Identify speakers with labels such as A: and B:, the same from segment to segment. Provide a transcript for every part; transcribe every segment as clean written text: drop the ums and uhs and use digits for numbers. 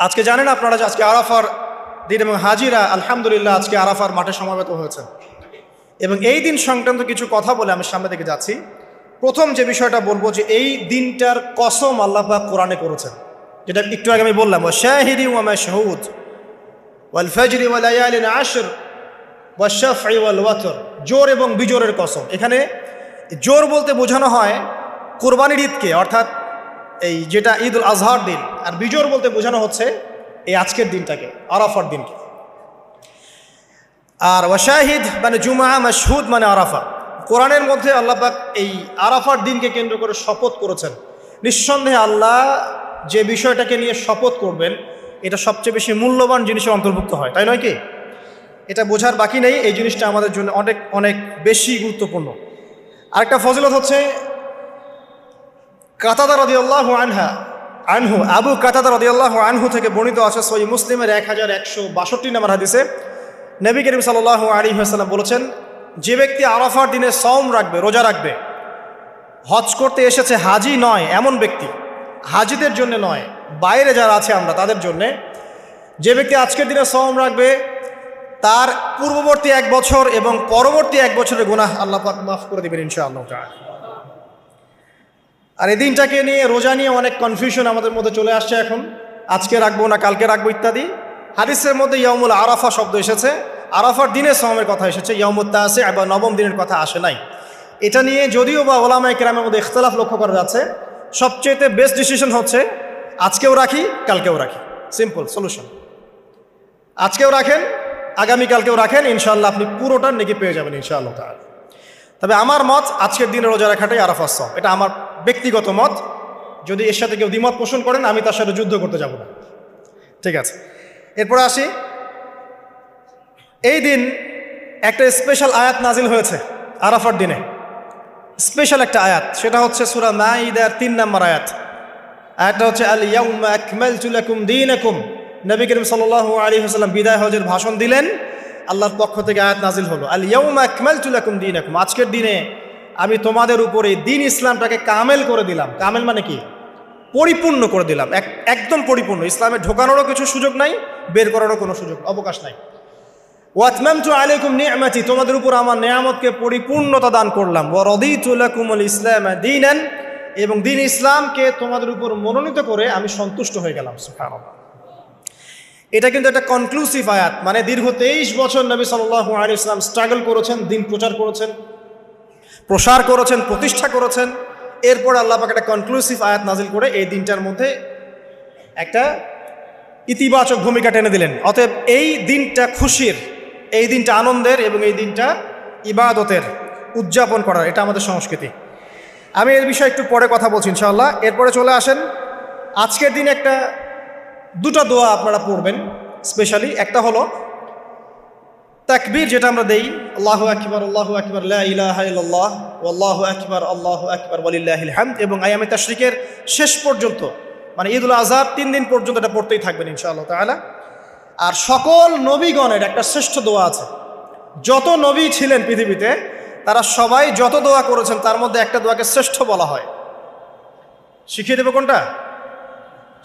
A: আজকে জানেন আপনারা যে আজকে আরাফার দিন এবং হাজিরা আলহামদুলিল্লাহ আজকে আরাফার মাঠে সমবেত হয়েছে। এবং এই দিন সংক্রান্ত কিছু কথা বলে আমি সামনে দিকে যাচ্ছি। প্রথম যে বিষয়টা বলবো যে এই দিনটার কসম আল্লাহ পাক কোরআনে করেছেন, যেটা একটু আগে আমি বললাম, ওয়া শাহিদি ওয়া মাশহুদ ওয়াল ফজরি ওয়া লায়ালিন আশর ওয়া শাফঈ ওয়াল ওয়াতর। জোর এবং বিজোরের কসম। এখানে জোর বলতে বোঝানো হয় কুরবানির ঈদকে, অর্থাৎ এই যেটা ঈদ উল আজহার দিন, আর বিজোর বলতে বোঝানো হচ্ছে এই আজকের দিনটাকে, আরাফার দিনকে। আর ওয়াশাহিদ মানে জুমা, মাশহুদ মানে আরাফা। কোরআনের মধ্যে আল্লাহ পাক এই আরাফার দিনকে কেন্দ্র করে শপথ করেছেন। নিঃসন্দেহে আল্লাহ যে বিষয়টাকে নিয়ে শপথ করবেন এটা সবচেয়ে বেশি মূল্যবান জিনিসের অন্তর্ভুক্ত হয়, তাই নয় কি? এটা বোঝার বাকি নেই, এই জিনিসটা আমাদের জন্য অনেক অনেক বেশি গুরুত্বপূর্ণ। আরেকটা ফজিলত হচ্ছে কাতাদা রাদিয়াল্লাহু আনহু, আবু কাতাদা রাদিয়াল্লাহু আনহু থেকে বর্ণিত আছে সহিহ মুসলিমের 1162 নম্বর হাদিসে নবী করিম সাল্লাল্লাহু আলাইহি ওয়াসাল্লাম বলেছেন, যে ব্যক্তি আরাফার দিনে সওম রাখবে, রোজা রাখবে, হজ করতে এসেছে, হাজি নয় এমন ব্যক্তি, হাজিদের জন্য নয়, বাইরে যারা আছে আমরা তাদের জন্যে, যে ব্যক্তি আজকের দিনে সওম রাখবে তার পূর্ববর্তী 1 বছর এবং পরবর্তী 1 বছরের গুনাহ আল্লাহ পাক মাফ করে দিবেন ইনশাআল্লাহ তাআলা। আর এই দিনটাকে নিয়ে, রোজা নিয়ে অনেক কনফিউশন আমাদের মধ্যে চলে আসছে এখন, আজকে রাখবো না কালকে রাখবো ইত্যাদি। হাদিসের মধ্যে ইয়াউমুল আরাফা শব্দ এসেছে, আরাফার দিনে সওমের কথা এসেছে, ইয়াউমুত তাসি বা নবম দিনের কথা আসে নাই। এটা নিয়ে যদিও বা ওলামায়ে কেরামের মধ্যে ইখতিলাফ লক্ষ্য করা যাচ্ছে, সবচেয়ে বেস্ট ডিসিশন হচ্ছে আজকেও রাখি কালকেও রাখি, সিম্পল সলিউশন। আজকেও রাখেন, আগামীকালকেও রাখেন, ইনশাআল্লাহ আপনি পুরোটার নেকি পেয়ে যাবেন ইনশাআল্লাহ তাআলা। তবে আমার মত আজকের দিনে রোজা রাখাটাই আরাফার সওম, এটা আমার ব্যক্তিগত মত। যদি এর সাথে কেউ দ্বিমত পোষণ করেন আমি তার সাথে যুদ্ধ করতে যাব না, ঠিক আছে? এরপরে আসি, এই দিন একটা স্পেশাল আয়াত নাজিল হয়েছে আরাফার দিনে, স্পেশাল একটা আয়াত, সেটা হচ্ছে সূরা মাঈদার 3 নম্বর আয়াত। আয়াতটা হচ্ছে আল ইয়াউমা আকমালতু লাকুম দীনাকুম। নবী করিম সাল্লাল্লাহু আলাইহি ওয়াসাল্লাম বিদায় হজের ভাষণ দিলেন, আল্লাহর পক্ষ থেকে আয়াত নাজিল হলো, আল ইয়াউমা আকমালতু লাকুম দীনাকুম, আজকের দিনে আমি তোমাদের উপরে দিন ইসলামটাকে কামেল করে দিলাম। কামেল মানে কি? পরিপূর্ণ করে দিলাম, একদম পরিপূর্ণ। ইসলামে ঢোকানোরও কিছু সুযোগ নাই, বের করারও কোনো সুযোগ অবকাশ নাই। ওয়া আতমামতু আলাইকুম নি'মাতি, তোমাদের উপর আমার নেয়ামতকে পরিপূর্ণতা দান করলাম। ওয়া রাদিতু লাকুমুল ইসলাম দীনান, এবং দিন ইসলামকে তোমাদের উপর মনোনীত করে আমি সন্তুষ্ট হয়ে গেলাম। সুবহানাল্লাহ। এটা কিন্তু একটা কনক্লুসিভ আয়াত, মানে দীর্ঘ 23 বছর নবী সাল্লাল্লাহু আলাইহি ওয়াসাল্লাম স্ট্রাগল করেছেন, দিন প্রচার করেছেন, প্রসার করেছেন, প্রতিষ্ঠা করেছেন। এরপর আল্লাহ পাক একটা কনক্লুসিভ আয়াত নাজিল করে এই দিনটার মধ্যে একটা ইতিবাচক ভূমিকা টেনে দিলেন। অতএব এই দিনটা খুশির, এই দিনটা আনন্দের, এবং এই দিনটা ইবাদতের, উদযাপন করার, এটা আমাদের সংস্কৃতি। আমি এর বিষয়ে একটু পরে কথা বলছি ইনশাআল্লাহ। এরপরে চলে আসেন, আজকের দিন একটা দুটো দোয়া আপনারা পড়বেন স্পেশালি। একটা হলো তাকবীর, যেটা আমরা দেই, আল্লাহু আকবার লা ইলাহা ইল্লাল্লাহ ওয়াল্লাহু আকবার ওয়ালিল্লাহিল হামদ, এবং আয়ামে তাশরিকের শেষ পর্যন্ত, মানে ঈদুল আজহার 3 দিন পর্যন্ত এটা পড়তেই থাকবেন ইনশাআল্লাহ তাআলা। আর সকল নবীগণের একটা শ্রেষ্ঠ দোয়া আছে, যত নবী ছিলেন পৃথিবীতে তারা সবাই যত দোয়া করেছেন তার মধ্যে একটা দোয়াকে শ্রেষ্ঠ বলা হয়। শিখিয়ে দেব কোনটা?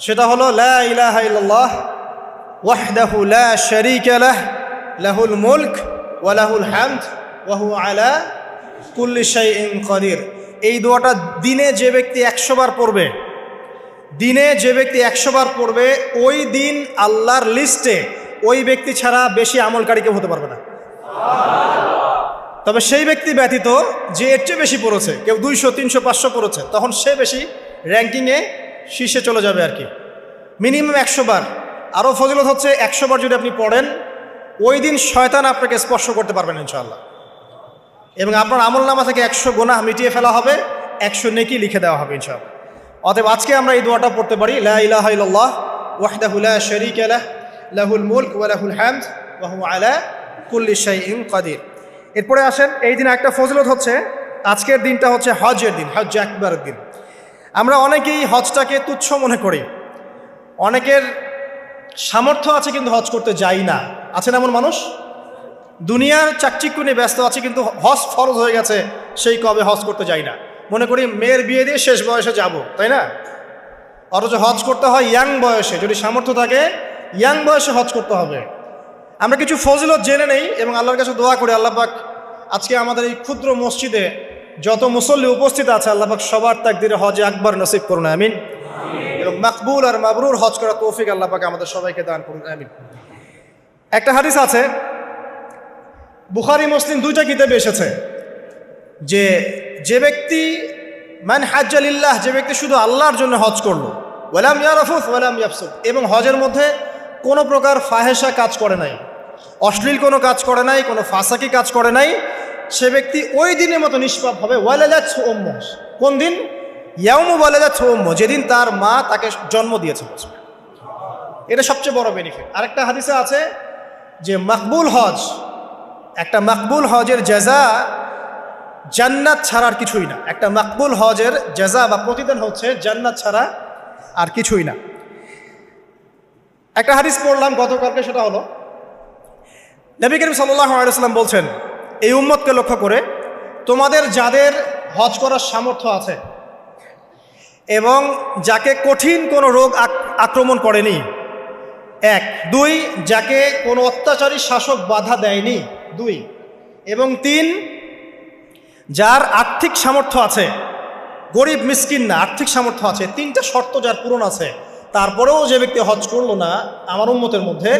A: সেটা হলো লা ইলাহা ইল্লাল্লাহ ওয়াহদাহু লা শারীকা লাহ লাহুল মুলক ওয়া লাহুল হামদ ওয়া হুয়া আলা কুল্লি শাইইন কাদির। এই দোয়াটা দিনে যে ব্যক্তি 100 বার পড়বে, দিনে যে ব্যক্তি 100 বার পড়বে, ওই দিন আল্লাহর লিস্টে ওই ব্যক্তি ছাড়া বেশি আমলকারী কেউ হতে পারবে না। তবে সেই ব্যক্তি ব্যতীত যে এর চেয়ে বেশি পড়েছে, কেউ 200 300 500 পড়েছে, তখন সে বেশি র্যাঙ্কিংয়ে শীর্ষে চলে যাবে আর কি। মিনিমাম 100 বার। আরও ফজিলত হচ্ছে 100 বার যদি আপনি পড়েন, ওই দিন শয়তান আপনাকে স্পর্শ করতে পারবেন ইনশাআল্লাহ, এবং আপনার আমলনামা থেকে 100 গুনাহ মিটিয়ে ফেলা হবে, 100 নেকি লিখে দেওয়া হবে ইনশাআল্লাহ। অতএব আজকে আমরা এই দোয়াটা পড়তে পারি, লা ইলাহা ইল্লাল্লাহ ওয়াহদাহু লা শারীকা লাহ লাহুল মুলক ওয়া লাহুল হামদ ওয়া হুয়া আলা কুল্লি শাইইন কাদির। এরপরে আসেন, এই দিন একটা ফজিলত হচ্ছে, আজকের দিনটা হচ্ছে হজের দিন, হজ আকবরের দিন। আমরা অনেকেই হজটাকে তুচ্ছ মনে করি, অনেকের সামর্থ্য আছে কিন্তু হজ করতে যাই না। আছেন এমন মানুষ? দুনিয়ার চাকচিক্য নিয়ে ব্যস্ত আছে, কিন্তু হজ ফরজ হয়ে গেছে, সেই কবে হজ করতে যাই না। মনে করি মেয়ের বিয়ে দিয়ে শেষ বয়সে যাব, তাই না? অথচ হজ করতে হয় ইয়াং বয়সে, যদি সামর্থ্য থাকে ইয়াং বয়সে হজ করতে হবে। আমরা কিছু ফজিলত জেনে নেই এবং আল্লাহর কাছে দোয়া করি, আল্লাহ পাক আজকে আমাদের এই ক্ষুদ্র মসজিদে যত মুসল্লি উপস্থিত আছে আল্লাহ পাক সবার তাকদিরে হজে আকবার নসিব করুন, আমিন। এবং মাকবুল আর মাবরুর হজ করার তৌফিক আল্লাহ পাক আমাদের সবাইকে দান করুন, আমিন। একটা হাদিস আছে, বুখারী মুসলিম দুইটা কিতাবে এসেছে, যে ব্যক্তি মান হাজ্জা লিল্লাহ, যে ব্যক্তি শুধু আল্লাহর জন্য হজ করলো, ওয়ালাম ইয়ারফুস ওয়ালাম ইয়াফসুক, এবং হজের মধ্যে কোনো প্রকার ফাহেসা কাজ করে নাই, অশ্লীল কোনো কাজ করে নাই, কোনো ফাসাকি কাজ করে নাই, সে ব্যক্তি ওই দিনের মতো নিষ্পাপ হবে। ওয়ালাদাতহু উম্মুহু, কোন দিন? ইয়াউমু ওয়ালাদাতহু উম্মুহু, যেদিন তার মা তাকে জন্ম দিয়েছে। এটা সবচেয়ে বড় বেনিফিট। আরেকটা হাদিসে আছে যে মাকবুল হজ, একটা মাকবুল হজের জাযা জান্নাত ছাড়া আর কিছুই না। একটা মাকবুল হজের জাযা বা প্রতিদান হচ্ছে জান্নাত ছাড়া আর কিছুই না। একটা হাদিস পড়লাম গতকালকে, সেটা হলো নবী করিম সাল্লাল্লাহু আলাইহি ওয়াসাল্লাম বলছেন এই উম্মতকে লক্ষ্য করে, তোমাদের যাদের হজ করার সামর্থ্য আছে এবং যাকে কঠিন কোনো রোগ আক্রমণ করেনি, 1, 2, যাকে কোনো অত্যাচারী শাসক বাধা দেয়নি, 2, এবং 3, যার আর্থিক সামর্থ্য আছে, গরিব মিসকিন না, আর্থিক সামর্থ্য আছে, 3টা শর্ত যার পূরণ আছে, তারপরেও যে ব্যক্তি হজ করলো না আমার উম্মতের মধ্যে,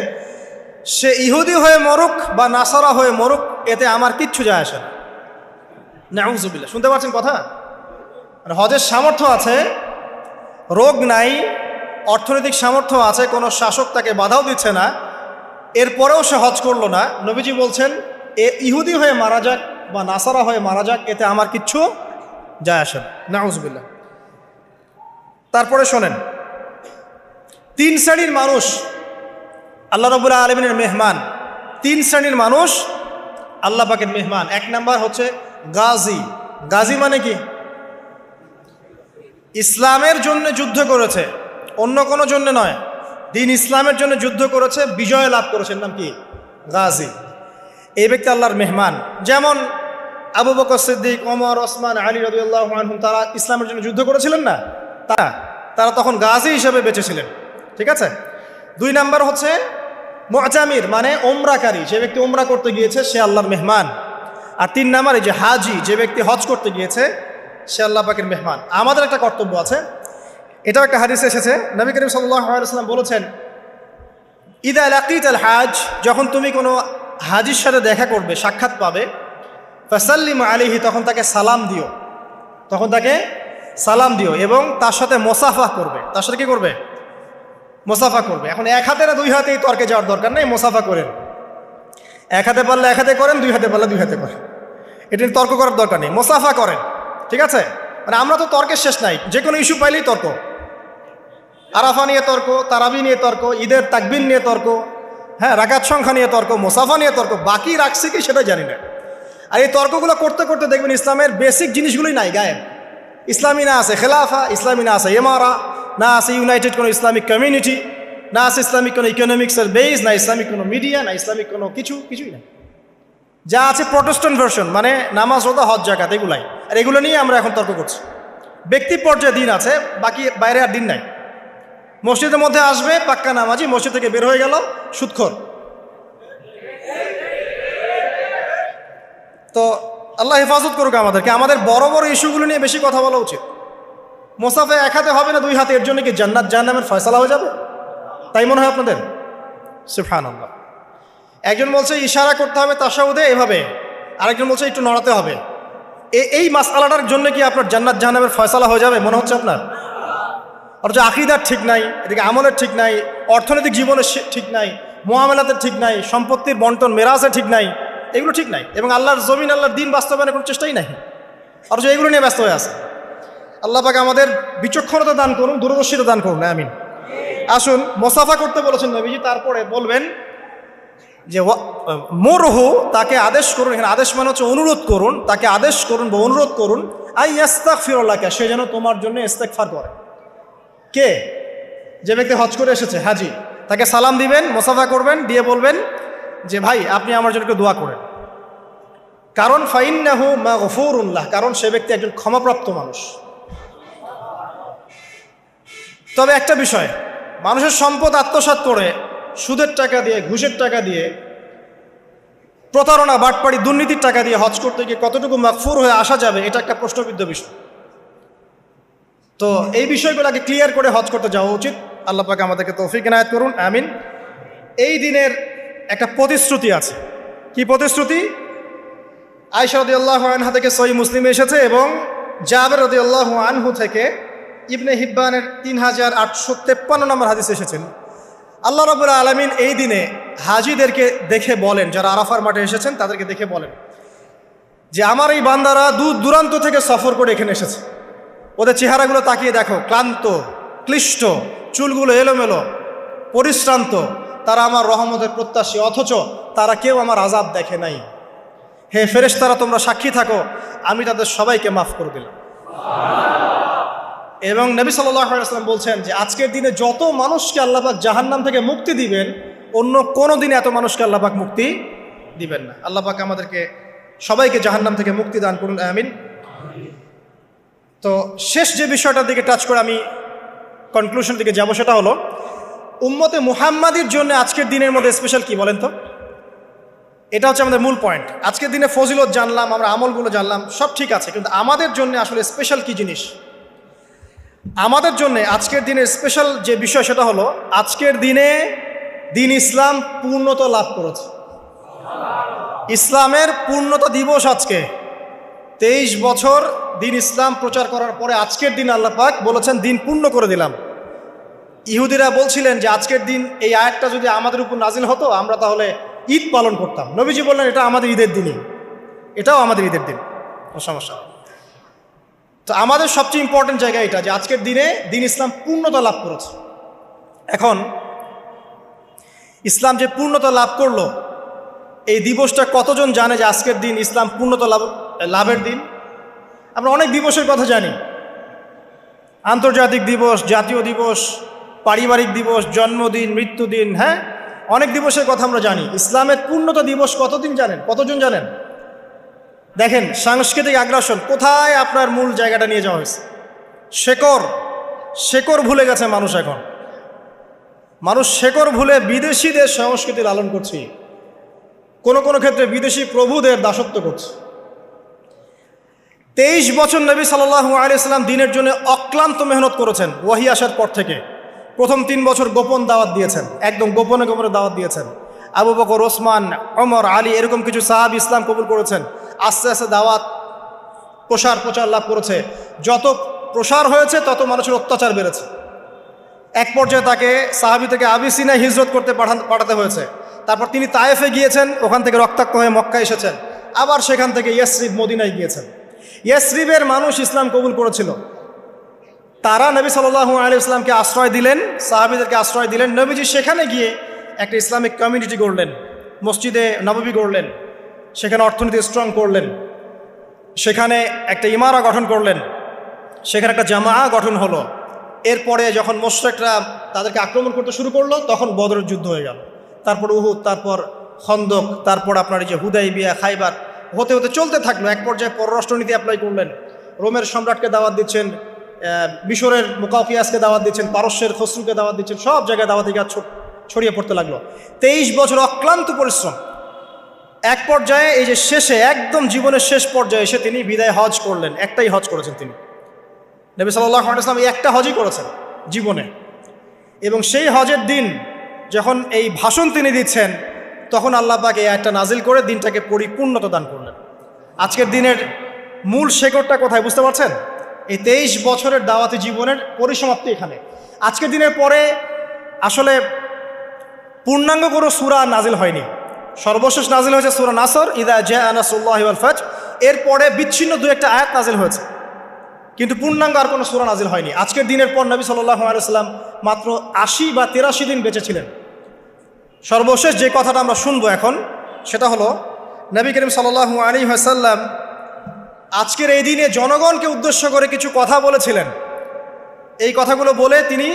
A: সে ইহুদি হয়ে মরুক বা নাসারা হয়ে মরুক, এতে আমার কিচ্ছু যায় আসে না। নাউযুবিল্লাহ, শুনতে পাচ্ছেন কথা? হজের সামর্থ্য আছে, রোগ নাই, অর্থনৈতিক সামর্থ্য আছে, কোনো শাসক তাকে বাধাও দিচ্ছে না, এরপরেও সে হজ করলো না, নবীজি বলছেন এ ইহুদি হয়ে মারা যাক বা নাসারা হয়ে মারা যাক, এতে আমার কিচ্ছু যায় আসে না। নাউযুবিল্লাহ। তারপরে শোনেন, 3 শ্রেণীর মানুষ আল্লাহ রাব্বুল আলামিনের মেহমান। 3 শ্রেণীর মানুষ আল্লাহ পাকের মেহমান। 1 নাম্বার হচ্ছে গাজী। গাজী মানে কি? ইসলামের জন্য যুদ্ধ করেছে, অন্য কোনো জন্য নয়, দিন ইসলামের জন্য যুদ্ধ করেছে, বিজয় লাভ করেছেন, নাম কি? গাজী। এই ব্যক্তি আল্লাহর মেহমান। যেমন আবু বকর সিদ্দিক, ওমর, ওসমান, আলী রাদিয়াল্লাহু আনহুম, তারা ইসলামের জন্য যুদ্ধ করেছিলেন না? তারা তখন গাজী হিসেবে বেঁচেছিলেন। ঠিক আছে। 2 নাম্বার হচ্ছে মুআতামির, মানে ওমরাকারী, যে ব্যক্তি ওমরা করতে গিয়েছে সে আল্লাহর মেহমান। আর 3 নাম্বার এই যে হাজি, যে ব্যক্তি হজ করতে গিয়েছে সে আল্লাহ পাকের মেহমান। আমাদের একটা কর্তব্য আছে, এটাও একটা হাদিসে এসেছে, নবী করিম সাল্লাল্লাহু আলাইহি ওয়াসাল্লাম বলেছেন, ইদা লাকিতাল হাজ, যখন তুমি কোনো হাজির সাথে দেখা করবে, সাক্ষাৎ পাবে, ফাসাল্লিমু আলাইহি, তখন তাকে সালাম দিও, এবং তার সাথে মোসাফা করবে। তার সাথে কি করবে? মোসাফা করবে। এখন 1 হাতে না 2 হাতেই তর্কে যাওয়ার দরকার নেই, মোসাফা করেন। 1 হাতে পারলে 1 হাতে করেন, 2 হাতে পারলে 2 হাতে করেন, এটা তর্ক করার দরকার নেই, মোসাফা করেন। ঠিক আছে। মানে আমরা তো তর্কের শেষ নাই, যে কোনো ইস্যু পাইলেই তর্ক। আরাফা নিয়ে তর্ক, তারাবি নিয়ে তর্ক, ঈদের তাকবীর নিয়ে তর্ক, হ্যাঁ, রাকাত সংখ্যা নিয়ে তর্ক, মোসাফা নিয়ে তর্ক, বাকি রাখছি কি সেটা জানি না। আর এই তর্কগুলো করতে করতে দেখবেন ইসলামের বেসিক জিনিসগুলোই নাই, গায়েব। ইসলামী না আছে খেলাফা, ইসলামী না আছে ইমারা, না আছে ইউনাইটেড কোনো ইসলামিক কমিউনিটি, না আছে ইসলামিক কোনো ইকোনমিক্সের বেস, না ইসলামিক কোনো মিডিয়া, না ইসলামিক কোনো কিছুই না। যা আছে প্রটেস্ট্যান্ট ভার্সন, মানে নামাজ, রোজা, হজ, যাকাত, এগুলাই। আর এগুলো নিয়ে আমরা এখন তর্ক করছি। ব্যক্তি পর্যায়ে দিন আছে, বাকি বাইরে আর দিন নাই। মসজিদের মধ্যে আসবে পাক্কা নামাজি, মসজিদ থেকে বের হয়ে গেল সুদখোর। তো আল্লাহ হেফাজত করুক আমাদেরকে। আমাদের বড় বড় ইস্যুগুলো নিয়ে বেশি কথা বলা উচিত। মোসাফে 1 হাতে হবে না 2 হাতে, এর জন্য কি জান্নাত জাহান্নামের ফয়সালা হয়ে যাবে? তাই মনে হয় আপনাদের? সুবহানাল্লাহ। একজন বলছে ইশারা করতে হবে তাশাহুদে এভাবে, আরেকজন বলছে একটু নড়াতে হবে। এই মাসআলাটার জন্য কি আপনার জান্নাত জাহান্নামের ফয়সালা হয়ে যাবে মনে হচ্ছে আপনার? অথচ আকীদার ঠিক নাই, এদিকে আমলের ঠিক নাই, অর্থনৈতিক জীবনের ঠিক নাই, মুআমালাতের ঠিক নাই, সম্পত্তির বন্টন মেরাজের ঠিক নাই, এগুলো ঠিক নাই, এবং আল্লাহর জমিন, আল্লাহর দিন বাস্তবায়নের কোনো চেষ্টাই নাই, অথচ এগুলো নিয়ে ব্যস্ত হয়ে আছে। আল্লাহ পাক আমাদের বিচক্ষণতা দান করুন, দূরদর্শিতা দান করুন, আমিন। আসুন, মোসাফা করতে বলেছেন নবীজি, তারপরে বলবেন যে মুরহু, তাকে আদেশ করুন। এখানে আদেশ মানে হচ্ছে অনুরোধ করুন, তাকে আদেশ করুন বা অনুরোধ করুন, আই ইস্তাগফিরুল্লাহকে, সে যেন তোমার জন্য ইস্তেগফার করে। কে? যে ব্যক্তি হজ করে এসেছে, হাজি, তাকে সালাম দিবেন, মোসাফা করবেন, দিয়ে বলবেন যে ভাই আপনি আমার জন্য একটু দোয়া করেন। কারণ ফাইন্নাহু মাগফুরুন লাহ, কারণ সে ব্যক্তি একজন ক্ষমাপ্রাপ্ত মানুষ। তবে একটা বিষয়, মানুষের সম্পদ আত্মসাৎ করে সুদের টাকা দিয়ে, ঘুষের টাকা দিয়ে, প্রতারণা, বাটপাড়ি, দুর্নীতির টাকা দিয়ে হজ করতে গিয়ে কতটুকু মাগফুর হয়ে আসা যাবে, এটা একটা প্রশ্নবিদ্ধ বিষয়। তো এই বিষয়গুলোকে ক্লিয়ার করে হজ করতে যাওয়া উচিত। আল্লাহ পাক আমাদেরকে তৌফিক ইনায়াত করুন, আমিন। এই দিনের একটা প্রতিশ্রুতি আছে। কি প্রতিশ্রুতি? আয়েশা রাদিয়াল্লাহু আনহা থেকে সহিহ মুসলিমে এসেছে এবং জাবের রাদিয়াল্লাহু আনহু থেকে ইবনে হিব্বানের 3853 নম্বর হাদিসে এসেছেন। আল্লাহ রাব্বুল আলামিন এই দিনে হাজিদেরকে দেখে বলেন, যারা আরাফার মাঠে এসেছেন তাদেরকে দেখে বলেন যে আমার এই বান্দারা দূর দূরান্ত থেকে সফর করে এখানে এসেছে। ওদের চেহারাগুলো তাকিয়ে দেখো, ক্লান্ত, ক্লিষ্ট, চুলগুলো এলোমেলো, পরিশ্রান্ত। তারা আমার রহমতের প্রত্যাশী, অথচ তারা কেউ আমার আযাব দেখে নাই। হে ফেরেশতারা, তোমরা সাক্ষী থাকো, আমি তাদের সবাইকে মাফ করে দিলাম। এবং নবী সাল্লাল্লাহু আলাইহি ওয়াসাল্লাম বলছেন যে আজকের দিনে যত মানুষকে আল্লাহ পাক জাহান্নাম থেকে মুক্তি দিবেন, অন্য কোনো দিনে এত মানুষকে আল্লাহ পাক মুক্তি দিবেন না। আল্লাহ পাক আমাদেরকে সবাইকে জাহান্নাম থেকে মুক্তি দান করুন, আমিন। তো শেষ যে বিষয়টার দিকে টাচ করে আমি কনক্লুশন দিকে যাব, সেটা হলো উম্মতে মুহাম্মাদির জন্য আজকের দিনের মধ্যে স্পেশাল কি বলেন তো? এটা হচ্ছে আমাদের মূল পয়েন্ট। আজকের দিনে ফজিলত জানলাম, আমরা আমলগুলো জানলাম, সব ঠিক আছে, কিন্তু আমাদের জন্য আসলে স্পেশাল কি জিনিস? আমাদের জন্য আজকের দিনের স্পেশাল যে বিষয় সেটা হলো আজকের দিনে দিন ইসলাম পূর্ণতা লাভ করেছে। ইসলামের পূর্ণতা দিবস আজকে। 23 বছর দিন ইসলাম প্রচার করার পরে আজকের দিন আল্লাহ পাক বলেছেন দিন পূর্ণ করে দিলাম। ইহুদিরা বলছিলেন যে আজকের দিন এই আয়াতটা যদি আমাদের উপর নাজিল হতো আমরা তাহলে ঈদ পালন করতাম। নবীজি বললেন এটা আমাদের ঈদের দিনই, এটাও আমাদের ঈদের দিন, কোনো সমস্যা। তো আমাদের সবচেয়ে ইম্পর্টেন্ট জায়গা এটা যে আজকের দিনে দিন ইসলাম পূর্ণতা লাভ করেছে। এখন ইসলাম যে পূর্ণতা লাভ করলো, এই দিবসটা কতজন জানে যে আজকের দিন ইসলাম পূর্ণতা লাভের দিন? আমরা অনেক দিবসের কথা জানি, আন্তর্জাতিক দিবস, জাতীয় দিবস, পারিবারিক দিবস, জন্মদিন, মৃত্যুদিন, হ্যাঁ, অনেক দিবসের কথা আমরা জানি। ইসলামের পূর্ণতা দিবস কতদিন জানেন? কতজন জানেন? দেখেন, সাংস্কৃতিক আগ্রাসন কোথায় আপনার মূল জায়গাটা নিয়ে যাওয়া হয়েছে। শেকড় ভুলে গেছে মানুষ। এখন মানুষ শেকড় ভুলে বিদেশিদের সংস্কৃতি লালন করছে, কোনো কোনো ক্ষেত্রে বিদেশি প্রভুদের দাসত্ব করছে। 23 বছর নবী সাল্লাল্লাহু আলাইহি সাল্লাম দিনের জন্য অক্লান্ত মেহনত করেছেন। ওয়াহি আসার পর থেকে প্রথম 3 বছর গোপন দাওয়াত দিয়েছেন, একদম গোপনে গোপনে দাওয়াত দিয়েছেন। আবু বকর, ওসমান, ওমর, আলী এরকম কিছু সাহাবী ইসলাম কবুল করেছেন। আস্তে আস্তে দাওয়াত প্রচার লাভ করেছে। যত প্রসার হয়েছে তত মানুষের অত্যাচার বেড়েছে। এক পর্যায়ে তাকে সাহাবী থেকে আবিসিনায় হিজরত করতে পাঠাতে হয়েছে। তারপর তিনি তায়েফে গিয়েছেন, ওখান থেকে রক্তাক্ত হয়ে মক্কা এসেছেন। আবার সেখান থেকে ইয়াসরিব, মদিনায় গিয়েছেন। ইয়াসরিবের মানুষ ইসলাম কবুল করেছিল। তারা নবী সাল্লাল্লাহু আলাইহি ওয়াসাল্লামকে আশ্রয় দিলেন, সাহাবীদেরকে আশ্রয় দিলেন। নবীজি সেখানে গিয়ে একটা ইসলামিক কমিউনিটি গড়লেন, মসজিদে নববী গড়লেন, সেখানে অর্থনীতি স্ট্রং করলেন, সেখানে একটা ইমারা গঠন করলেন, সেখানে একটা জামা গঠন হলো। এরপরে যখন মুশরিকরা তাদেরকে আক্রমণ করতে শুরু করলো তখন বদরের যুদ্ধ হয়ে গেল, তারপর উহুদ, তারপর খন্দক, তারপর আপনার এই যে হুদাইবিয়া, খাইবার, হতে হতে চলতে থাকলো। এক পর্যায়ে পররাষ্ট্রনীতি অ্যাপ্লাই করলেন, রোমের সম্রাটকে দাওয়াত দিচ্ছেন, মিশরের মুকাউকিয়াসকে দাওয়াত দিচ্ছেন, পারস্যের খসরুকে দাওয়াত দিচ্ছেন, সব জায়গায় দাওয়াতি কাজ ছড়িয়ে পড়তে লাগলো। 23 বছর অক্লান্ত পরিশ্রম। এক পর্যায়ে এই যে শেষে, একদম জীবনের শেষ পর্যায়ে এসে তিনি বিদায় হজ করলেন। একটাই হজ করেছেন তিনি, নবী সাল্লাল্লাহু আলাইহি ওয়াসাল্লাম এই একটা হজই করেছেন জীবনে। এবং সেই হজের দিন যখন এই ভাষণ তিনি দিচ্ছেন তখন আল্লাহ পাক এই আয়াতটা নাজিল করে দিনটাকে পরিপূর্ণতা দান করলেন। আজকের দিনের মূল শেকড়টা কোথায় বুঝতে পারছেন? এই 23 বছরের দাওয়াতি জীবনের পরিসমাপ্তি এখানে। আজকের দিনের পরে আসলে পূর্ণাঙ্গ কোনো সূরা নাজিল হয়নি। সর্বশেষ নাজিল হয়েছে সূরা নাসর, ইযা জাআ নাসরুল্লাহি ওয়াল ফাতহ। এরপরে বিচ্ছিন্ন 2-1টা আয়াত নাজিল হয়েছে, কিন্তু পূর্ণাঙ্গ আর কোনো সূরা নাজিল হয়নি। আজকের দিনের পর নবী সাল্লাল্লাহু আলাইহি ওয়াসাল্লাম মাত্র 80 বা 83 দিন বেঁচে ছিলেন। সর্বশেষ যে কথাটা আমরা শুনবো এখন সেটা হলো নবী করিম সাল্লাল্লাহু আলাইহি ওয়াসাল্লাম আজকের এই দিনে জনগণকে উদ্দেশ্য করে কিছু কথা বলেছিলেন। এই কথাগুলো বলে তিনি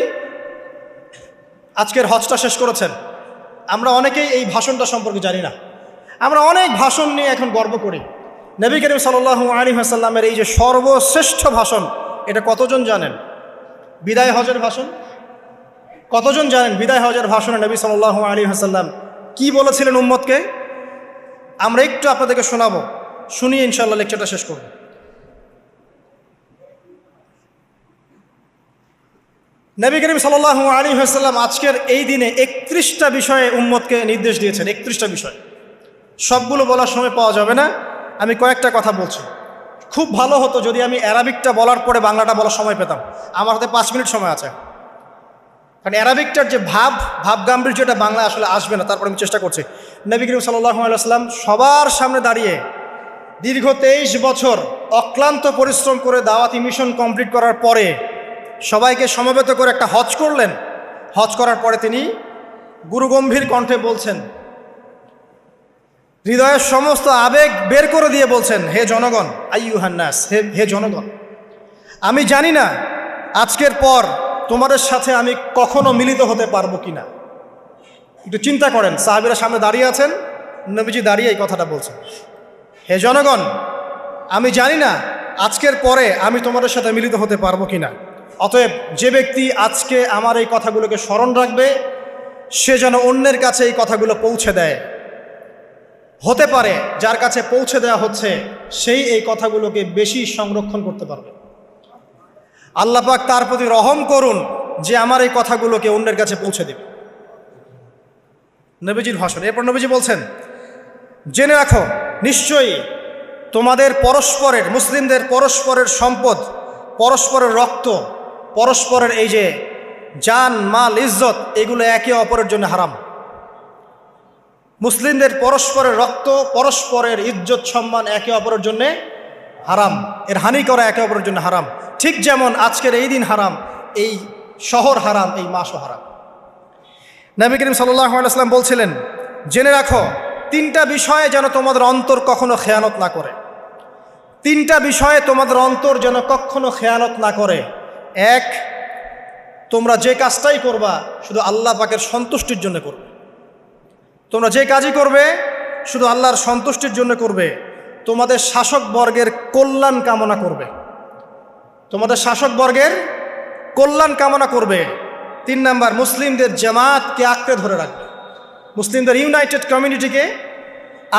A: আজকের হজটা শেষ করেছেন। আমরা অনেকেই এই ভাষণটা সম্পর্কে জানি না। আমরা অনেক ভাষণ নিয়ে এখন গর্ব করি। নবী করিম সাল্লাল্লাহু আলাইহি ওয়াসাল্লামের এই যে সর্বশ্রেষ্ঠ ভাষণ, এটা কতজন জানেন? বিদায় হজের ভাষণ। কতজন জানেন বিদায় হজের ভাষণে নবী সাল্লাল্লাহু আলাইহি ওয়াসাল্লাম কি বলেছিলেন উম্মতকে? আমরা একটু আপনাদেরকে শোনাবো, শুনিয়ে ইনশাআল্লাহ লেকচারটা শেষ করব। নবী করিম সাল্লাল্লাহু আলাইহি ওয়াসাল্লাম আজকের এই দিনে 31টা বিষয়ে উম্মতকে নির্দেশ দিয়েছেন। 31টা বিষয়, সবগুলো বলার সময় পাওয়া যাবে না, আমি কয়েকটা কথা বলছি। খুব ভালো হতো যদি আমি অ্যারাবিকটা বলার পরে বাংলাটা বলার সময় পেতাম। আমার হাতে 5 মিনিট সময় আছে, কারণ অ্যারাবিকটার যে ভাব গাম্ভীর্যটা বাংলা আসলে আসবে না। তারপরে আমি চেষ্টা করছি। নবী করিম সাল্লাল্লাহু আলাইহি ওয়াসাল্লাম সবার সামনে দাঁড়িয়ে দীর্ঘ 23 বছর অক্লান্ত পরিশ্রম করে দাওয়াতি মিশন কমপ্লিট করার পরে সবাইকে সমবেত করে একটা হজ করলেন। হজ করার পরে তিনি গুরুগম্ভীর কণ্ঠে বলছেন, হৃদয়ের সমস্ত আবেগ বের করে দিয়ে বলছেন, হে জনগণ, আইয়ুহান নাস, হে জনগণ, আমি জানি না আজকের পর তোমাদের সাথে আমি কখনো মিলিত হতে পারবো কিনা। একটু চিন্তা করেন, সাহাবীরা সামনে দাঁড়িয়ে আছেন, নবীজি দাঁড়িয়ে এই কথাটা বলছেন, হে জনগণ, আমি জানি না আজকের পরে আমি তোমাদের সাথে মিলিত হতে পারবো কিনা। অতএব যে ব্যক্তি আজকে আমার এই কথাগুলোকে স্মরণ রাখবে সে যেন অন্যের কাছে এই কথাগুলো পৌঁছে দেয়। হতে পারে যার কাছে পৌঁছে দেওয়া হচ্ছে সেই এই কথাগুলোকে বেশি সংরক্ষণ করতে পারবে। আল্লাহ পাক তার প্রতি রহম করুন যে আমার এই কথাগুলোকে অন্যের কাছে পৌঁছে দেবে। নবীজির ভাষণ। এরপর নবীজি বলছেন, জেনে রাখো নিশ্চয়ই তোমাদের পরস্পরের, মুসলিমদের পরস্পরের সম্পদ, পরস্পরের রক্ত, পরস্পরের এই যে জান মাল ইজ্জত, এগুলো একে অপরের জন্য হারাম। মুসলিমদের পরস্পরের রক্ত, পরস্পরের ইজ্জত সম্মান একে অপরের জন্য হারাম, এর হানি করা একে অপরের জন্য হারাম। ঠিক যেমন আজকের এই দিন হারাম, এই শহর হারাম, এই মাসও হারাম। নবী করিম সাল্লাল্লাহু আলাইহি ওয়াসাল্লাম বলছিলেন, জেনে রাখো 3টা বিষয়ে যেন তোমাদের অন্তর কখনো খেয়ানত না করে। 3টা বিষয়ে তোমাদের অন্তর যেন কখনো খেয়ানত না করে। 1, তোমরা যে কাজটাই করবা শুধু আল্লাহ পাকের সন্তুষ্টির জন্য করবে। তোমরা যে কাজই করবে শুধু আল্লাহর সন্তুষ্টির জন্য করবে। তোমাদের শাসক বর্গের কল্যাণ কামনা করবে। তোমাদের শাসক বর্গের কল্যাণ কামনা করবে। 3 নাম্বার, মুসলিমদের জামাতকে আঁকড়ে ধরে রাখবে। মুসলিমদের ইউনাইটেড কমিউনিটিকে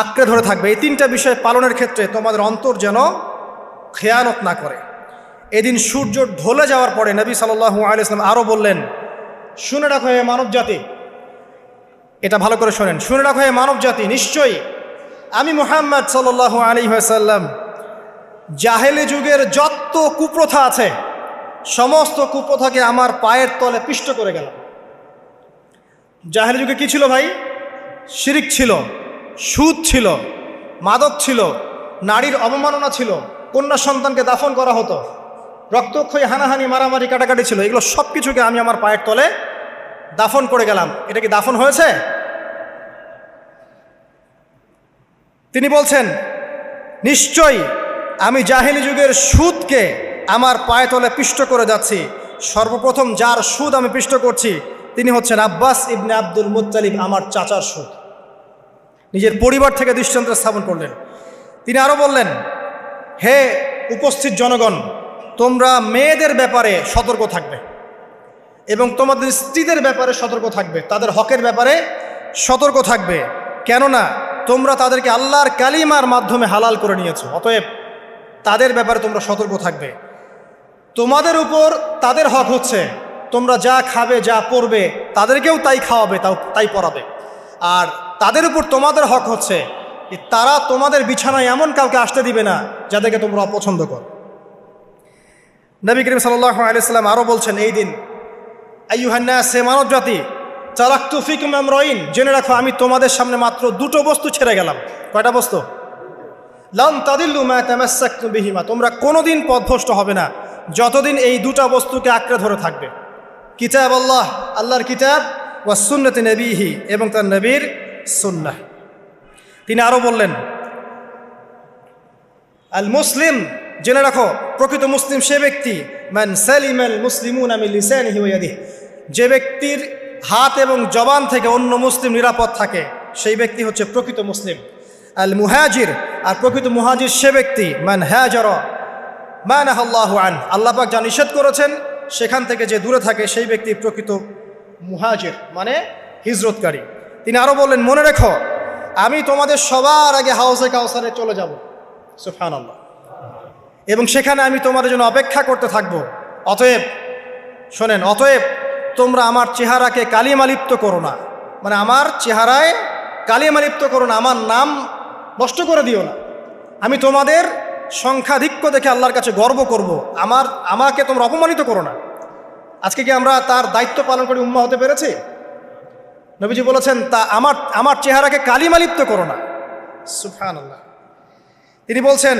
A: আঁকড়ে ধরে থাকবে। এই 3টা বিষয় পালনের ক্ষেত্রে তোমাদের অন্তর যেন খেয়ানত না করে। এদিন সূর্য ঢলে যাওয়ার পরে নবী সাল্লাল্লাহু আলাইহি ওয়াসাল্লাম আরও বললেন, শুনে রাখো হে মানব জাতি, এটা ভালো করে শোনেন, শুনে রাখো হে মানব জাতি, নিশ্চয়ই আমি মুহাম্মদ সাল্লাল্লাহু আলাইহি ওয়াসাল্লাম জাহেলি যুগের যত কুপ্রথা আছে সমস্ত কুপ্রথাকে আমার পায়ের তলে পিষ্ট করে গেলাম। জাহেলি যুগে কি ছিল ভাই? শিরিক ছিল, সুদ ছিল, মাদক ছিল, নারীর অবমাননা ছিল, কন্যা সন্তানকে দাফন করা হতো, রক্তক্ষয়ী হানাহানি মারামারি কাটাকাটি ছিল। এগুলো সব কিছুকে আমি আমার পায়ের তলে দাফন করে গেলাম। এটা কি দাফন হয়েছে? তিনি বলছেন, নিশ্চয়ই আমি জাহেলি যুগের সুদকে আমার পায়ে তলে পিষ্ট করে যাচ্ছি। সর্বপ্রথম যার সুদ আমি পিষ্ট করছি তিনি হচ্ছেন আব্বাস ইবনে আব্দুল মুত্তালিব, আমার চাচার সুদ। নিজের পরিবার থেকে দৃষ্টান্ত স্থাপন করলেন। তিনি আরও বললেন, হে উপস্থিত জনগণ, তোমরা মেয়েদের ব্যাপারে সতর্ক থাকবে এবং তোমাদের স্ত্রীদের ব্যাপারে সতর্ক থাকবে, তাদের হকের ব্যাপারে সতর্ক থাকবে, কেননা তোমরা তাদেরকে আল্লাহর কালিমার মাধ্যমে হালাল করে নিয়েছো। অতএব তাদের ব্যাপারে তোমরা সতর্ক থাকবে। তোমাদের উপর তাদের হক হচ্ছে তোমরা যা খাবে, যা পরবে, তাদেরকেও তাই খাওয়াবে, তাই পরাবে। আর তাদের উপর তোমাদের হক হচ্ছে তারা তোমাদের বিছানায় এমন কাউকে আসতে দিবে না যাদেরকে তোমরা অপছন্দ করো। নবী করিম সাল্লাল্লাহু আলাইহি ওয়াসাল্লাম আরও বলছেন, এই দিন আইয়ুহান নাস, হে মানব জাতি, তারাকতু ফিকুম আমরাইন, জেনে রাখো আমি তোমাদের সামনে মাত্র 2টো বস্তু ছেড়ে গেলাম। কয়টা বস্তু? লান তাদিল্লু মা তামাসসাকতুম বিহিমা, তোমরা কোনোদিন পথভ্রষ্ট হবে না যতদিন এই 2টা বস্তুকে আঁকড়ে ধরে থাকবে। কিতাব আল্লাহ, আল্লাহর কিতাব, ওয়া সুন্নতি নবীহি, এবং তার নবীর সুন্নাহ। তিনি আরও বললেন, আল মুসলিম, জেনে রাখো প্রকৃত মুসলিম সে ব্যক্তি, মান সালিমাল মুসলিমুনা মিন লিসানিহি ওয়া ইয়াদিহি, যে ব্যক্তির হাত এবং জবান থেকে অন্য মুসলিম নিরাপদ থাকে সেই ব্যক্তি হচ্ছে প্রকৃত মুসলিম। আল মুহাজির, আর প্রকৃত মুহাজির সে ব্যক্তি, মান হাজারা মা নাহাল্লাহু আন, আল্লাহ পাক যা নিষেধ করেছেন সেখান থেকে যে দূরে থাকে সেই ব্যক্তি প্রকৃত মুহাজির, মানে হিজরতকারী। তিনি আরও বললেন, মনে রেখো আমি তোমাদের সবার আগে হাউজে কাউসারে চলে যাব, সুবহানাল্লাহ, এবং সেখানে আমি তোমাদের জন্য অপেক্ষা করতে থাকবো। অতএব শোনেন, অতএব তোমরা আমার চেহারাকে কালিমালিপ্ত করো না, মানে আমার চেহারায় কালিমালিপ্ত করো না, আমার নাম নষ্ট করে দিও না। আমি তোমাদের সংখ্যাধিক্য দেখে আল্লাহর কাছে গর্ব করব, আমাকে তোমরা অপমানিত করো না। আজকে কি আমরা তার দায়িত্ব পালন করে উম্মাহ হতে পেরেছি? নবীজি বলেছেন, তা আমার চেহারাকে কালিমালিপ্ত করো না, সুবহানাল্লাহ। তিনি বলছেন,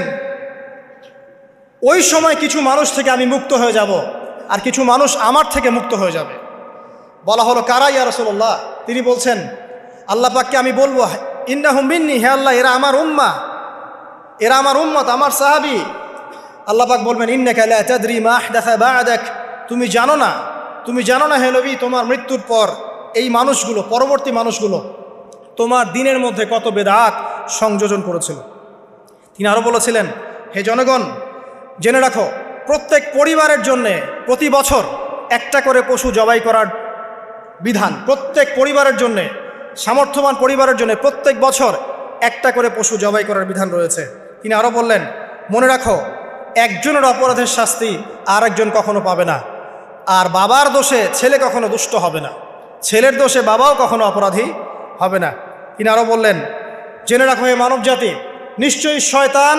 A: ওই সময় কিছু মানুষ থেকে আমি মুক্ত হয়ে যাব, আর কিছু মানুষ আমার থেকে মুক্ত হয়ে যাবে। বলা হলো, কারা ইয়া রাসূলুল্লাহ? তিনি বলছেন, আল্লাহ পাককে আমি বলবো, ইন্নাহুম মিন্নি, হে আল্লাহ এরা আমার উম্মাহ, এরা আমার উম্মত, আমার সাহাবী। আল্লাহ পাক বলবেন, ইন্নাকা লা তাদরি মা আহদাসা বা'দাক, তুমি জানো না হে নবী, তোমার মৃত্যুর পর এই মানুষগুলো, পরবর্তী মানুষগুলো তোমার দিনের মধ্যে কত বেদাত সংযোজন করেছিল। তিনি আরও বলেছিলেন, হে জনগণ জেনে রাখো, প্রত্যেক পরিবারের জন্যে প্রতি বছর একটা করে পশু জবাই করার বিধান, প্রত্যেক পরিবারের জন্যে, সামর্থ্যবান পরিবারের জন্য প্রত্যেক বছর একটা করে পশু জবাই করার বিধান রয়েছে। তিনি আরও বললেন, মনে রাখো একজনের অপরাধের শাস্তি আর একজন কখনো পাবে না, আর বাবার দোষে ছেলে কখনো দুষ্ট হবে না, ছেলের দোষে বাবাও কখনো অপরাধী হবে না। তিনি আরও বললেন, জেনে রাখো হে মানব জাতি, নিশ্চয়ই শয়তান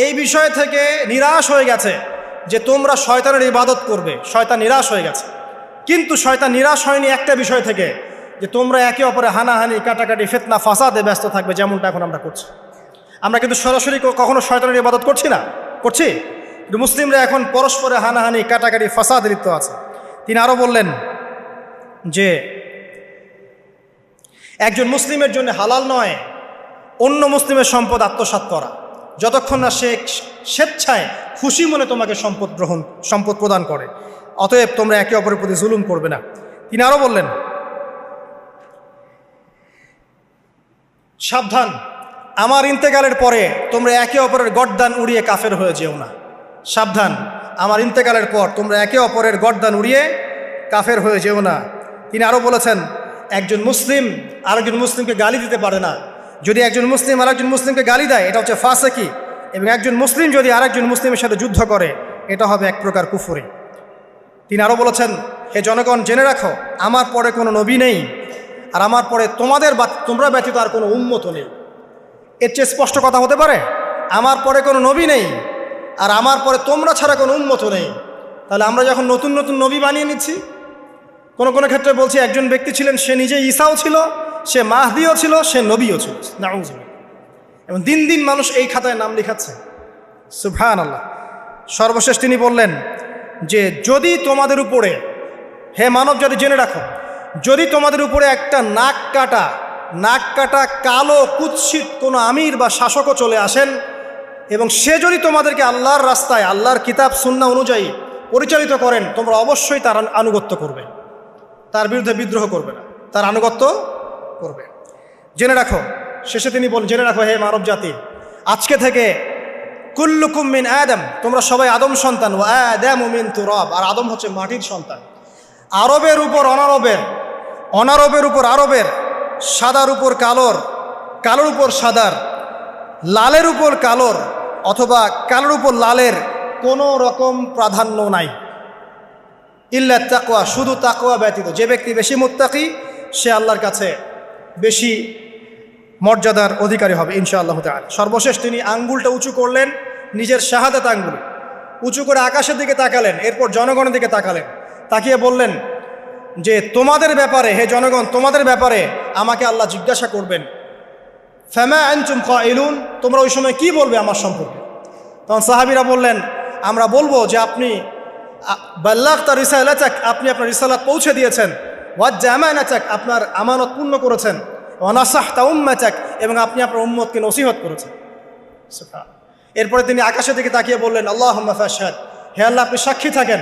A: এই বিষয় থেকে নিরাশ হয়ে গেছে যে তোমরা শয়তানের ইবাদত করবে। শয়তান নিরাশ হয়ে গেছে, কিন্তু শয়তান নিরাশ হয়নি একটা বিষয় থেকে, যে তোমরা একে অপরে হানাহানি, কাটাকাটি, ফিতনা, ফাসাদে ব্যস্ত থাকবে, যেমনটা এখন আমরা করছি। আমরা কিন্তু সরাসরি কখনো শয়তানের ইবাদত করছি না, করছি, কিন্তু মুসলিমরা এখন পরস্পরে হানাহানি, কাটাকাটি, ফাসাদে লিপ্ত আছে। তিনি আরও বললেন যে একজন মুসলিমের জন্য হালাল নয় অন্য মুসলিমের সম্পদ আত্মসাৎ করা, যতক্ষণ না সে স্বেচ্ছায় খুশি মনে তোমাকে সম্পদ প্রদান করে। অতএব তোমরা একে অপরের প্রতি জুলুম করবে না। তিনি আরও বললেন, সাবধান, আমার ইন্তেকালের পরে তোমরা একে অপরের গর্দান উড়িয়ে কাফের হয়ে যেও না। সাবধান, আমার ইন্তেকালের পর তোমরা একে অপরের গর্দান উড়িয়ে কাফের হয়ে যেও না। তিনি আরও বলেছেন, একজন মুসলিম আরেকজন মুসলিমকে গালি দিতে পারে না। যদি একজন মুসলিম আরেকজন মুসলিমকে গালি দেয়, এটা হচ্ছে ফাসেকি, এবং একজন মুসলিম যদি আরেকজন মুসলিমের সাথে যুদ্ধ করে, এটা হবে এক প্রকার কুফরি। তিনি আরও বলেছেন, হে জনগণ জেনে রাখো, আমার পরে কোনো নবী নেই, আর আমার পরে তোমরা ব্যতীত আর কোনো উম্মত নেই। এর চেয়ে স্পষ্ট কথা হতে পারে? আমার পরে কোনো নবী নেই, আর আমার পরে তোমরা ছাড়া কোনো উম্মত নেই। তাহলে আমরা যখন নতুন নতুন নবী বানিয়ে নিচ্ছি, কোনো ক্ষেত্রে বলছি একজন ব্যক্তি ছিলেন, সে নিজে ঈসাও ছিল, সে মাহদিও ছিল, সে নবীও ছিল, নাউযুবিল্লাহ। এবং দিন দিন মানুষ এই খাতায় নাম লিখাচ্ছে, সুবহানাল্লাহ। সর্বশেষ তিনি বললেন যে যদি তোমাদের উপরে, হে মানব জাতি জেনে রাখো, যদি তোমাদের উপরে একটা নাক কাটা কালো কুৎসিত কোনো আমির বা শাসকও চলে আসেন, এবং সে যদি তোমাদেরকে আল্লাহর রাস্তায়, আল্লাহর কিতাব সুন্নাহ অনুযায়ী পরিচালিত করেন, তোমরা অবশ্যই তার আনুগত্য করবে, তার বিরুদ্ধে বিদ্রোহ করবে না, তার আনুগত্য করবে। জেনে রাখো, শেষে তিনি বলেন, জেনে রাখো হে মানব জাতি, আজকে থেকে কুল্লুকুম মিন আদম, তোমরা সবাই আদম সন্তান, ও আদামু মিন তুরাব, আর আদম হচ্ছে মাটির সন্তান। আরবের উপর অনারবের, অনারবের উপর আরবের, সাদার উপর কালোর, কালোর উপর সাদার, লালের উপর কালোর, অথবা কালোর উপর লালের কোনো রকম প্রাধান্য নাই। ইল্লা তাকওয়া, শুধু তাকওয়া ব্যতীত। যে ব্যক্তি বেশি মুত্তাকি, সে আল্লাহর কাছে বেশি মর্যাদার অধিকারী হবে ইনশাআল্লাহ তাআলা। সর্বশেষ তিনি আঙ্গুলটা উঁচু করলেন, নিজের শাহাদাত আঙ্গুল উঁচু করে আকাশের দিকে তাকালেন, এরপর জনগণের দিকে তাকালেন, তাকিয়ে বললেন যে তোমাদের ব্যাপারে, হে জনগণ, তোমাদের ব্যাপারে আমাকে আল্লাহ জিজ্ঞাসা করবেন। ফামা আনতুম কাইলুন, তোমরা ওই সময় কি বলবে আমার সম্পর্কে? তখন সাহাবীরা বললেন, আমরা বলবো যে আপনি বাল্লাগতা রিসালাতাক, আপনি আপনার রিসালাত পৌঁছে দিয়েছেন, ওয়াজ্জা আমানাতাক, আপনার আমানত পূর্ণ করেছেন, ওয়া নাসাহতা উম্মাতাক, এবং আপনি আপনার উম্মতকে নসিহত করেছেন। এরপরে তিনি আকাশের দিকে তাকিয়ে বললেন, আল্লাহুম্মা ফাশহাদ, হে আল্লাহ আপনি সাক্ষী থাকেন।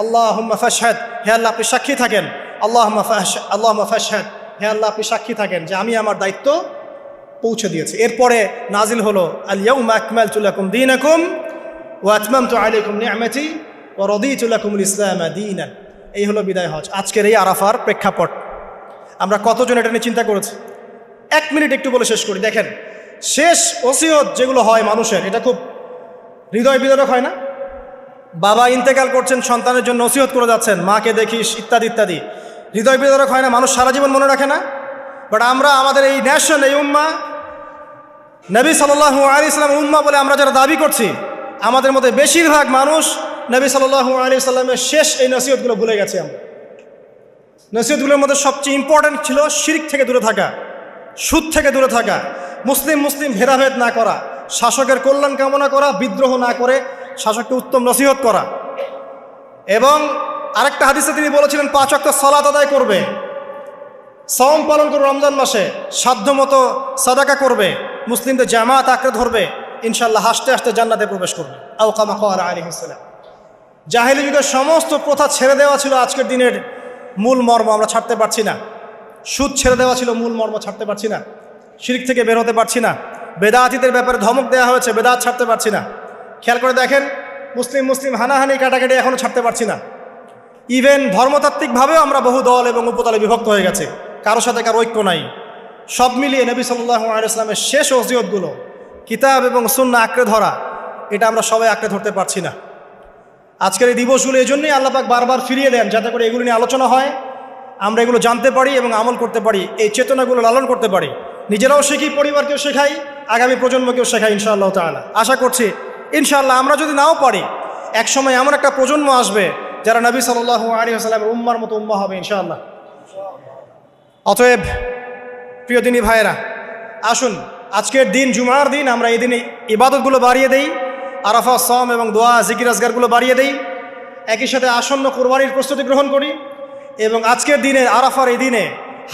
A: আল্লাহুম্মা ফাশহাদ, হে আল্লাহ আপনি সাক্ষী থাকেন। আল্লাহুম্মা ফাশহাদ, হে আল্লাহ আপনি সাক্ষী থাকেন যে আমি আমার দায়িত্ব পৌঁছে দিয়েছি। এরপরে নাজিল হলো, আল ইয়াউমা আকমালতু লাকুম দীনাকুম ওয়া আতমামতু আলাইকুম নি'মাতি ওয়া রাদিতু লাকুমুল ইসলামা দীনান। এই হলো বিদায় হজ, আজকের এই আরাফার প্রেক্ষাপট। আমরা কতজন এটা নিয়ে চিন্তা করেছি? 1 মিনিট একটু বলে শেষ করি। দেখেন, শেষ ওসিয়ত যেগুলো হয় মানুষের, এটা খুব হৃদয় বিদারক হয় না? বাবা ইন্তেকাল করছেন, সন্তানের জন্য ওসিয়ত করে যাচ্ছেন, মাকে দেখিস ইত্যাদি ইত্যাদি, হৃদয় বিদারক হয় না? মানুষ সারা জীবন মনে রাখে না? বাট আমরা আমাদের এই ন্যাশন, এই উম্মাহ, নবী সাল্লাল্লাহু আলাইহি সাল্লামের উম্মাহ বলে আমরা যারা দাবি করছি, আমাদের মধ্যে বেশিরভাগ মানুষ নবী সাল্লাল্লাহু আলাইহি সাল্লামের শেষ এই নসিহতগুলো ভুলে গেছি আমরা। নসিহতগুলোর মধ্যে সবচেয়ে ইম্পর্ট্যান্ট ছিল শিরক থেকে দূরে থাকা, সুদ থেকে দূরে থাকা, মুসলিম ভেদাভেদ না করা, শাসকের কল্যাণ কামনা করা, বিদ্রোহ না করে শাসককে উত্তম নসিহত করা। এবং আরেকটা হাদিসে তিনি বলেছিলেন 5 ওয়াক্ত সালাত আদায় করবে, সওম পালন করবে, রমজান মাসে সাধ্যমতো সাদাকা করবে, মুসলিমদের জামাত আঁকড়ে ধরবে, ইনশাআল্লাহ হাসতে হাসতে জান্নাতে প্রবেশ করবে। আও কামা ক্বালা আলাইহিস সালাম। জাহেলি যুগের সমস্ত প্রথা ছেড়ে দেওয়া ছিল আজকের দিনের মূল মর্ম, আমরা ছাড়তে পারছি না। সুদ ছেড়ে দেওয়া ছিল মূল মর্ম, ছাড়তে পারছি না। শিরক থেকে বের হতে পারছি না। বেদাতীদের ব্যাপারে ধমক দেওয়া হয়েছে, বেদাত ছাড়তে পারছি না। খেয়াল করে দেখেন, মুসলিম হানাহানি কাটাকাটি এখনও ছাড়তে পারছি না। ইভেন ধর্মতাত্ত্বিকভাবেও আমরা বহু দল এবং উপদলে বিভক্ত হয়ে গেছে, কারোর সাথে কারো ঐক্য নাই। সব মিলিয়ে নবী সাল্লাল্লাহু আলাইহি ওয়াসাল্লামের শেষ ওসিয়তগুলো, কিতাব এবং সুন্নাহ আঁকড়ে ধরা, এটা আমরা সবাই আঁকড়ে ধরতে পারছি না। আজকের এই দিবসগুলো এই জন্যই আল্লাহ পাক বারবার ফিরিয়ে দেন, যাতে করে এগুলো নিয়ে আলোচনা হয়, আমরা এগুলো জানতে পারি এবং আমল করতে পারি, এই চেতনাগুলো লালন করতে পারি, নিজেরাও শিখি, পরিবারকেও শেখাই, আগামী প্রজন্মকেও শেখাই ইনশাআল্লাহ তাআলা। আশা করছি ইনশাআল্লাহ আমরা যদি নাও পারি, একসময় এমন একটা প্রজন্ম আসবে যারা নবী সাল্লাল্লাহু আলাইহি ওয়াসাল্লামের উম্মার মতো উম্মাহ হবে ইনশাআল্লাহ। অতএব প্রিয় দিনী ভাইয়েরা, আসুন আজকের দিন, জুমার দিন, আমরা এই দিনে ইবাদতগুলো বাড়িয়ে দেই, আরাফা, সওম এবং দোয়া, জিকির আজগারগুলো বাড়িয়ে দেই, একই সাথে আসন্ন কুরবানির প্রস্তুতি গ্রহণ করি। এবং আজকের দিনে, আরাফার এই দিনে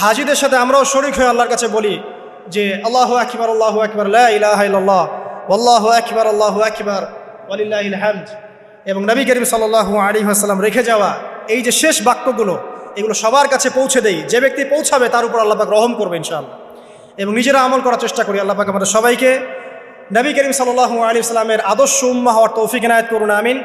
A: হাজিদের সাথে আমরাও শরীক হয়ে আল্লাহর কাছে বলি যে আল্লাহু আকবার, আল্লাহু আকবার, লা ইলাহা ইল্লাল্লাহ, আল্লাহু আকবার, আল্লাহু আকবার, ওয়ালিল্লাহিল হামদ। এবং নবী করিম সাল্লাল্লাহু আলাইহি ওয়াসাল্লাম রেখে যাওয়া এই যে শেষ বাক্যগুলো, এগুলো সবার কাছে পৌঁছে দেই। যে ব্যক্তি পৌঁছাবে তার উপর আল্লাহ পাক রহম করবে ইনশাআল্লাহ। এবং নিজেরা আমল করার চেষ্টা করি। আল্লাহ পাক আমাদের সবাইকে নবী করিম সাল্লাল্লাহু আলাইহি ওয়াসাল্লামের আদর্শ উম্মাহ হওয়ার তৌফিক এনায়েত করুন, আমিন।